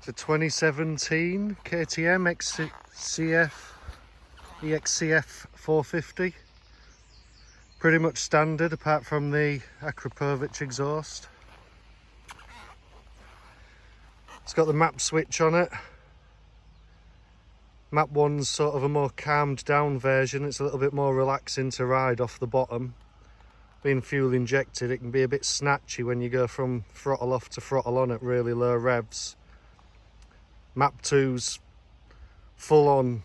It's a 2017 KTM EXC-f 450. Pretty much standard apart from the Akrapovic exhaust. It's got the map switch on it. Map 1's sort of a more calmed down version. It's a little bit more relaxing to ride off the bottom. Being fuel injected, it can be a bit snatchy when you go from throttle off to throttle on at really low revs. Map 2's full on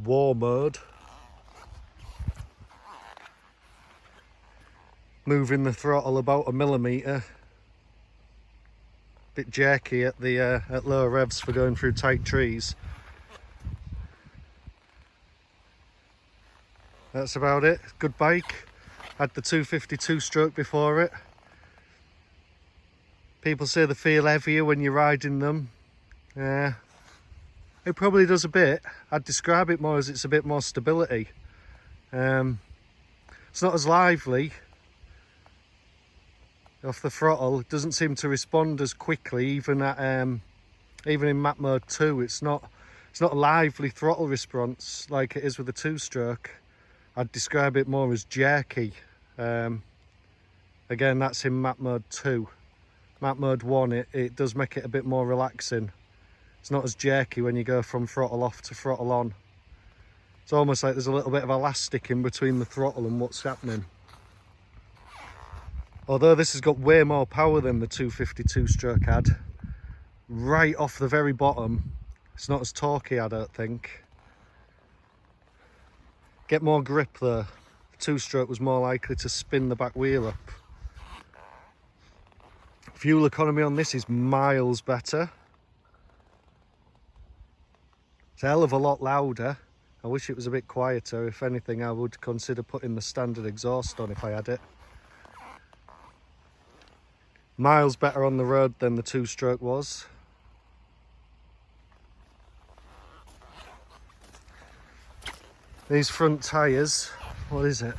war mode. Moving the throttle about 1 millimetre. Bit jerky at the at low revs for going through tight trees. That's about it. Good bike. Had the 252 stroke before it. People say they feel heavier when you're riding them. Yeah, it probably does a bit. I'd describe it more as it's a bit more stability. It's not as lively off the throttle. It doesn't seem to respond as quickly, even in map mode 2. It's not a lively throttle response like it is with the 2-stroke. I'd describe it more as jerky. Again, that's in map mode 2. Map mode 1, it does make it a bit more relaxing. It's not as jerky when you go from throttle off to throttle on. It's almost like there's a little bit of elastic in between the throttle and what's happening. Although this has got way more power than the 252 stroke had. Right off the very bottom, it's not as torquey, I don't think. Get more grip though. The 2-stroke was more likely to spin the back wheel up. Fuel economy on this is miles better. It's a hell of a lot louder. I wish it was a bit quieter. If anything, I would consider putting the standard exhaust on if I had it. Miles better on the road than the 2-stroke was. These front tyres, what is it?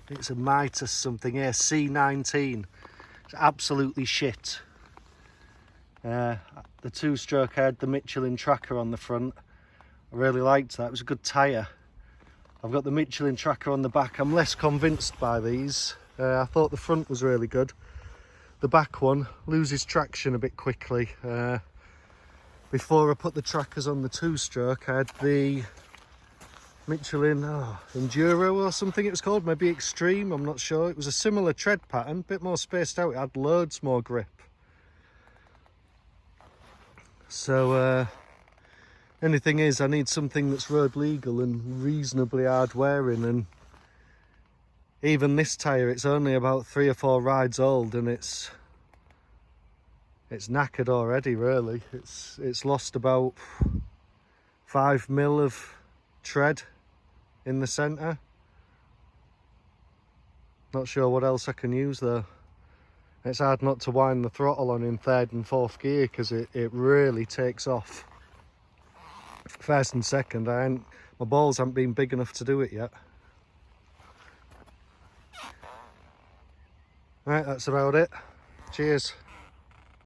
It's a Mitas something here, C19. It's absolutely shit. The 2-stroke had the Michelin tracker on the front. I really liked that. It was a good tyre. I've got the Michelin tracker on the back. I'm less convinced by these. I thought the front was really good. The back one loses traction a bit quickly. Before I put the trackers on the 2-stroke, I had the Michelin Enduro or something it was called, maybe Extreme, I'm not sure. It was a similar tread pattern, a bit more spaced out. It had loads more grip. So only thing is, I need something that's road legal and reasonably hard wearing, and even this tyre, it's only about 3 or 4 rides old and it's knackered already, really. It's lost about 5 mil of tread in the centre. Not sure what else I can use though. It's hard not to wind the throttle on in 3rd and 4th gear because it really takes off. 1st and 2nd, my balls haven't been big enough to do it yet. Right, that's about it. Cheers.